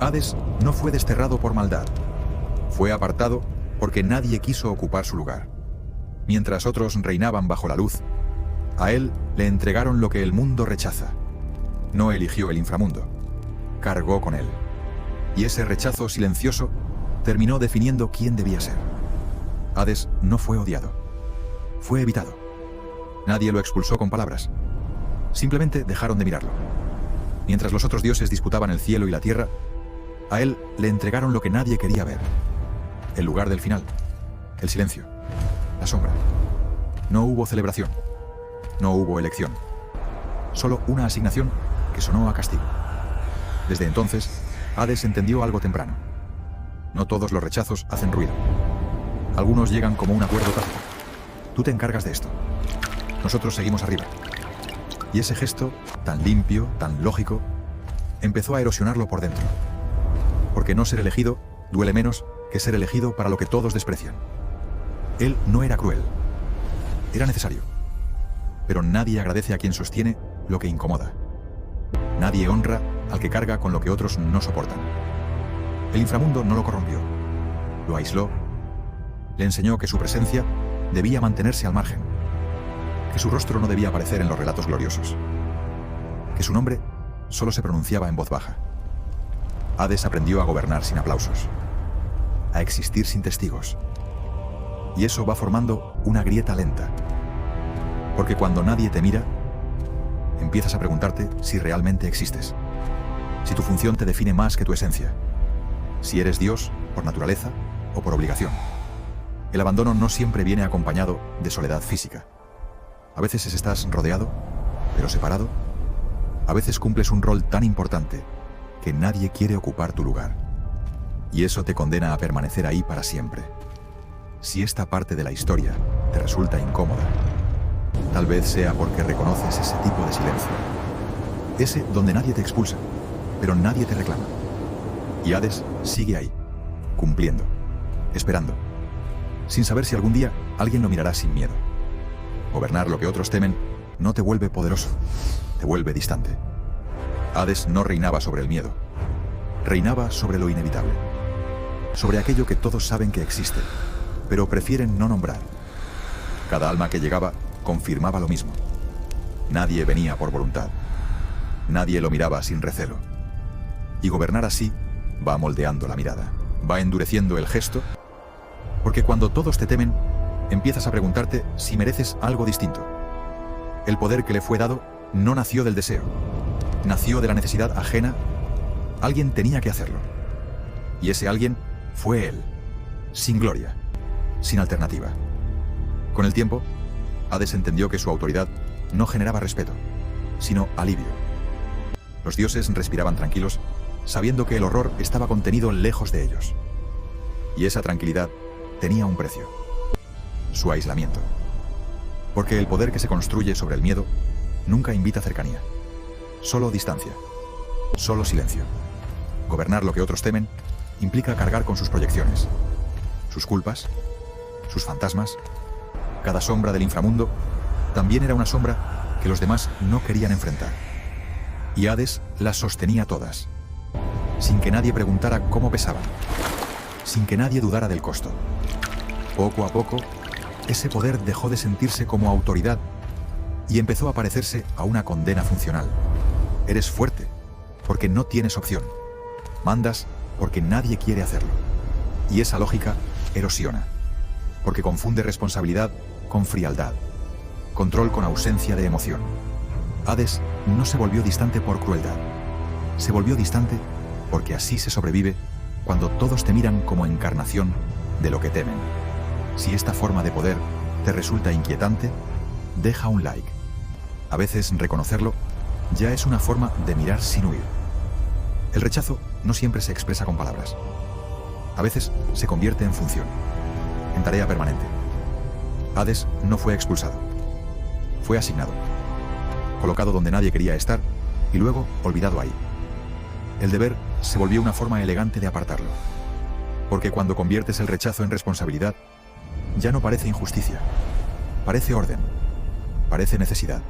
Hades no fue desterrado por maldad. Fue apartado porque nadie quiso ocupar su lugar. Mientras otros reinaban bajo la luz, a él le entregaron lo que el mundo rechaza. No eligió el inframundo, cargó con él. Y ese rechazo silencioso terminó definiendo quién debía ser. Hades no fue odiado, fue evitado. Nadie lo expulsó con palabras. Simplemente dejaron de mirarlo. Mientras los otros dioses disputaban el cielo y la tierra, a él le entregaron lo que nadie quería ver. El lugar del final, el silencio, la sombra. No hubo celebración, no hubo elección. Solo una asignación que sonó a castigo. Desde entonces, Hades entendió algo temprano. No todos los rechazos hacen ruido. Algunos llegan como un acuerdo tácito. Tú te encargas de esto. Nosotros seguimos arriba. Y ese gesto, tan limpio, tan lógico, empezó a erosionarlo por dentro. Porque no ser elegido duele menos que ser elegido para lo que todos desprecian. Él no era cruel. Era necesario. Pero nadie agradece a quien sostiene lo que incomoda. Nadie honra al que carga con lo que otros no soportan. El inframundo no lo corrompió. Lo aisló. Le enseñó que su presencia debía mantenerse al margen. Que su rostro no debía aparecer en los relatos gloriosos. Que su nombre solo se pronunciaba en voz baja. Hades aprendió a gobernar sin aplausos. A existir sin testigos. Y eso va formando una grieta lenta. Porque cuando nadie te mira, empiezas a preguntarte si realmente existes. Si tu función te define más que tu esencia. Si eres Dios por naturaleza o por obligación. El abandono no siempre viene acompañado de soledad física. A veces estás rodeado, pero separado. A veces cumples un rol tan importante que nadie quiere ocupar tu lugar. Y eso te condena a permanecer ahí para siempre. Si esta parte de la historia te resulta incómoda, tal vez sea porque reconoces ese tipo de silencio. Ese donde nadie te expulsa, pero nadie te reclama. Y Hades sigue ahí, cumpliendo, esperando, sin saber si algún día alguien lo mirará sin miedo. Gobernar lo que otros temen no te vuelve poderoso, te vuelve distante. Hades no reinaba sobre el miedo, reinaba sobre lo inevitable, sobre aquello que todos saben que existe, pero prefieren no nombrar. Cada alma que llegaba confirmaba lo mismo. Nadie venía por voluntad, nadie lo miraba sin recelo. Y gobernar así va moldeando la mirada, va endureciendo el gesto, porque cuando todos te temen, empiezas a preguntarte si mereces algo distinto. El poder que le fue dado no nació del deseo, nació de la necesidad ajena. Alguien tenía que hacerlo. Y ese alguien fue él, sin gloria, sin alternativa. Con el tiempo, Hades entendió que su autoridad no generaba respeto, sino alivio. Los dioses respiraban tranquilos, sabiendo que el horror estaba contenido lejos de ellos. Y esa tranquilidad tenía un precio: su aislamiento. Porque el poder que se construye sobre el miedo nunca invita cercanía, solo distancia, solo silencio. Gobernar lo que otros temen implica cargar con sus proyecciones, sus culpas, sus fantasmas. Cada sombra del inframundo también era una sombra que los demás no querían enfrentar. Y Hades las sostenía todas, sin que nadie preguntara cómo pesaban, sin que nadie dudara del costo. Poco a poco, ese poder dejó de sentirse como autoridad y empezó a parecerse a una condena funcional. Eres fuerte porque no tienes opción. Mandas porque nadie quiere hacerlo. Y esa lógica erosiona, porque confunde responsabilidad con frialdad, control con ausencia de emoción. Hades no se volvió distante por crueldad. Se volvió distante porque así se sobrevive cuando todos te miran como encarnación de lo que temen. Si esta forma de poder te resulta inquietante, deja un like. A veces reconocerlo ya es una forma de mirar sin huir. El rechazo no siempre se expresa con palabras. A veces se convierte en función, en tarea permanente. Hades no fue expulsado. Fue asignado, colocado donde nadie quería estar y luego olvidado ahí. El deber se volvió una forma elegante de apartarlo. Porque cuando conviertes el rechazo en responsabilidad, ya no parece injusticia, parece orden, parece necesidad.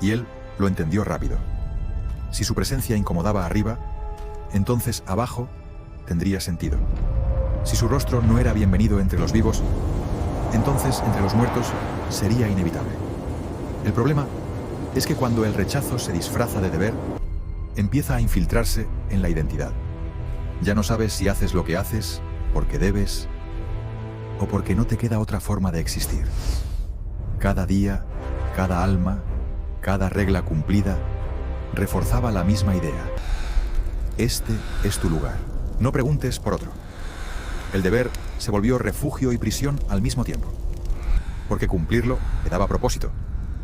Y él lo entendió rápido. Si su presencia incomodaba arriba, entonces abajo tendría sentido. Si su rostro no era bienvenido entre los vivos, entonces entre los muertos sería inevitable. El problema es que cuando el rechazo se disfraza de deber, empieza a infiltrarse en la identidad. Ya no sabes si haces lo que haces porque debes o porque no te queda otra forma de existir. Cada día, cada alma, cada regla cumplida reforzaba la misma idea. Este es tu lugar. No preguntes por otro. El deber se volvió refugio y prisión al mismo tiempo. Porque cumplirlo le daba propósito,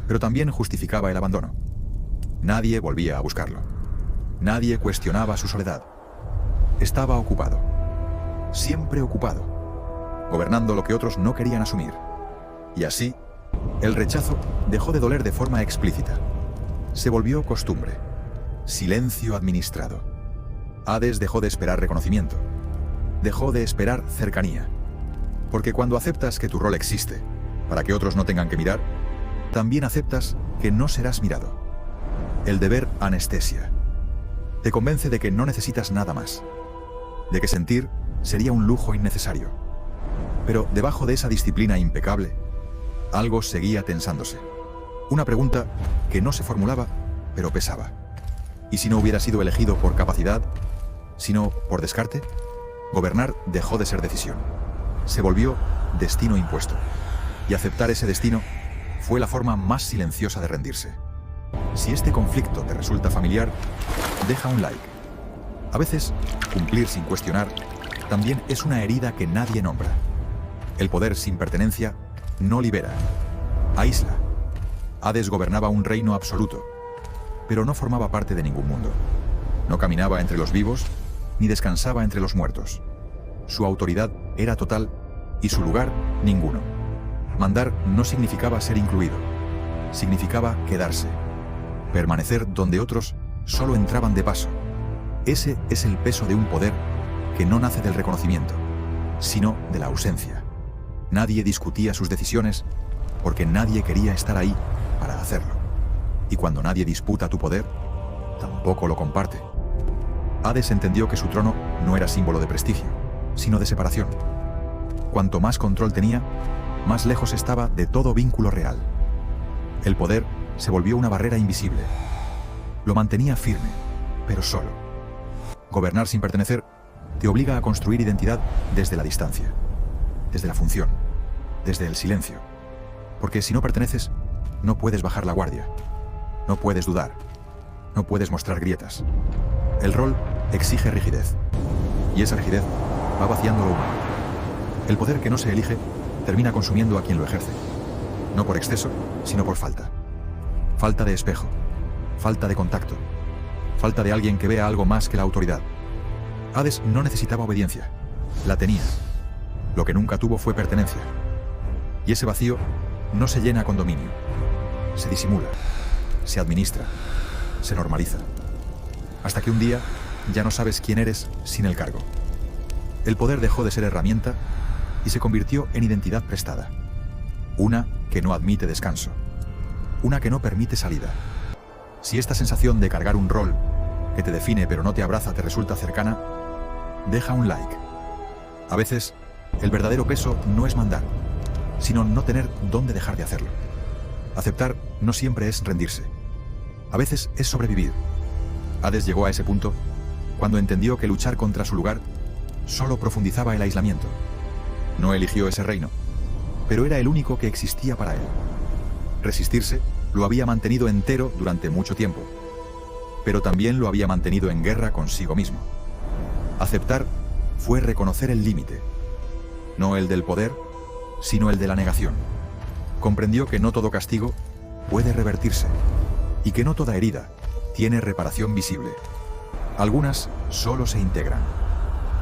pero también justificaba el abandono. Nadie volvía a buscarlo. Nadie cuestionaba su soledad. Estaba ocupado. Siempre ocupado. Gobernando lo que otros no querían asumir. Y así, el rechazo dejó de doler de forma explícita. Se volvió costumbre. Silencio administrado. Hades dejó de esperar reconocimiento. Dejó de esperar cercanía. Porque cuando aceptas que tu rol existe, para que otros no tengan que mirar, también aceptas que no serás mirado. El deber anestesia. Te convence de que no necesitas nada más. De que sentir sería un lujo innecesario. Pero debajo de esa disciplina impecable, algo seguía tensándose. Una pregunta que no se formulaba, pero pesaba. ¿Y si no hubiera sido elegido por capacidad, sino por descarte? Gobernar dejó de ser decisión. Se volvió destino impuesto. Y aceptar ese destino fue la forma más silenciosa de rendirse. Si este conflicto te resulta familiar, deja un like. A veces, cumplir sin cuestionar también es una herida que nadie nombra. El poder sin pertenencia no libera, aísla. Hades gobernaba un reino absoluto, pero no formaba parte de ningún mundo. No caminaba entre los vivos, ni descansaba entre los muertos. Su autoridad era total y su lugar ninguno. Mandar no significaba ser incluido, significaba quedarse, permanecer donde otros solo entraban de paso. Ese es el peso de un poder que no nace del reconocimiento, sino de la ausencia. Nadie discutía sus decisiones porque nadie quería estar ahí para hacerlo. Y cuando nadie disputa tu poder, tampoco lo comparte. Hades entendió que su trono no era símbolo de prestigio, sino de separación. Cuanto más control tenía, más lejos estaba de todo vínculo real. El poder se volvió una barrera invisible. Lo mantenía firme, pero solo. Gobernar sin pertenecer te obliga a construir identidad desde la distancia, desde la función, desde el silencio. Porque si no perteneces, no puedes bajar la guardia, no puedes dudar, no puedes mostrar grietas. El rol exige rigidez, y esa rigidez va vaciando lo humano. El poder que no se elige termina consumiendo a quien lo ejerce, no por exceso, sino por falta. Falta de espejo, falta de contacto, falta de alguien que vea algo más que la autoridad. Hades no necesitaba obediencia, la tenía. Lo que nunca tuvo fue pertenencia. Y ese vacío no se llena con dominio, se disimula, se administra, se normaliza. Hasta que un día ya no sabes quién eres sin el cargo. El poder dejó de ser herramienta y se convirtió en identidad prestada. Una que no admite descanso. Una que no permite salida. Si esta sensación de cargar un rol que te define pero no te abraza te resulta cercana, deja un like. A veces, el verdadero peso no es mandar, sino no tener dónde dejar de hacerlo. Aceptar no siempre es rendirse. A veces es sobrevivir. Hades llegó a ese punto cuando entendió que luchar contra su lugar solo profundizaba el aislamiento. No eligió ese reino, pero era el único que existía para él. Resistirse lo había mantenido entero durante mucho tiempo, pero también lo había mantenido en guerra consigo mismo. Aceptar fue reconocer el límite, no el del poder, sino el de la negación. Comprendió que no todo castigo puede revertirse y que no toda herida tiene reparación visible. Algunas solo se integran.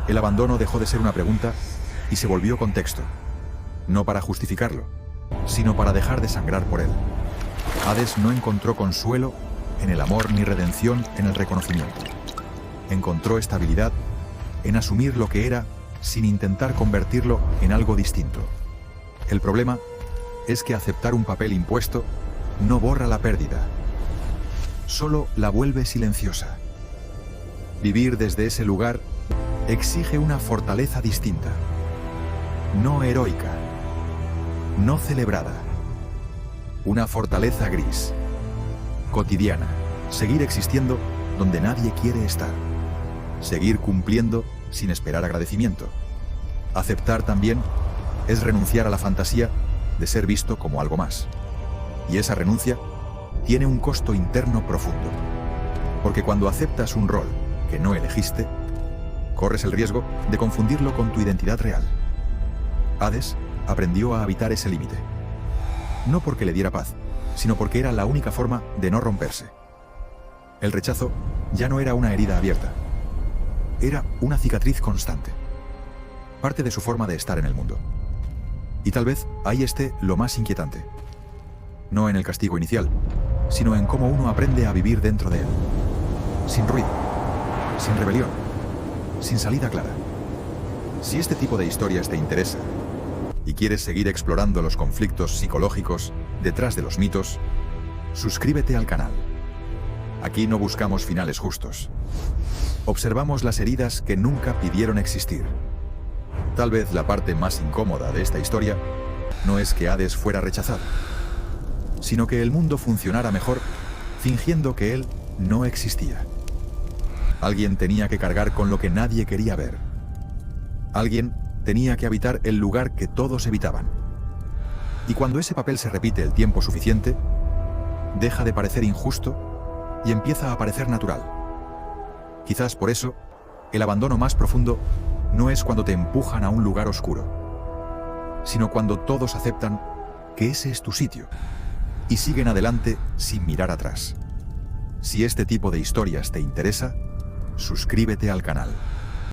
El abandono dejó de ser una pregunta y se volvió contexto, no para justificarlo, sino para dejar de sangrar por él. Hades no encontró consuelo en el amor ni redención en el reconocimiento. Encontró estabilidad en asumir lo que era sin intentar convertirlo en algo distinto. El problema es que aceptar un papel impuesto no borra la pérdida, solo la vuelve silenciosa. Vivir desde ese lugar exige una fortaleza distinta, no heroica, no celebrada, una fortaleza gris, cotidiana, seguir existiendo donde nadie quiere estar, seguir cumpliendo sin esperar agradecimiento. Aceptar también es renunciar a la fantasía de ser visto como algo más. Y esa renuncia tiene un costo interno profundo, porque cuando aceptas un rol que no elegiste, corres el riesgo de confundirlo con tu identidad real. Hades aprendió a habitar ese límite, no porque le diera paz, sino porque era la única forma de no romperse. El rechazo ya no era una herida abierta, era una cicatriz constante, parte de su forma de estar en el mundo. Y tal vez ahí esté lo más inquietante, no en el castigo inicial, sino en cómo uno aprende a vivir dentro de él, sin ruido, sin rebelión, sin salida clara. Si este tipo de historias te interesa y quieres seguir explorando los conflictos psicológicos detrás de los mitos, suscríbete al canal. Aquí no buscamos finales justos. Observamos las heridas que nunca pidieron existir. Tal vez la parte más incómoda de esta historia no es que Hades fuera rechazado, sino que el mundo funcionara mejor fingiendo que él no existía. Alguien tenía que cargar con lo que nadie quería ver. Alguien tenía que habitar el lugar que todos evitaban. Y cuando ese papel se repite el tiempo suficiente, deja de parecer injusto y empieza a parecer natural. Quizás por eso, el abandono más profundo no es cuando te empujan a un lugar oscuro, sino cuando todos aceptan que ese es tu sitio y siguen adelante sin mirar atrás. Si este tipo de historias te interesa, suscríbete al canal.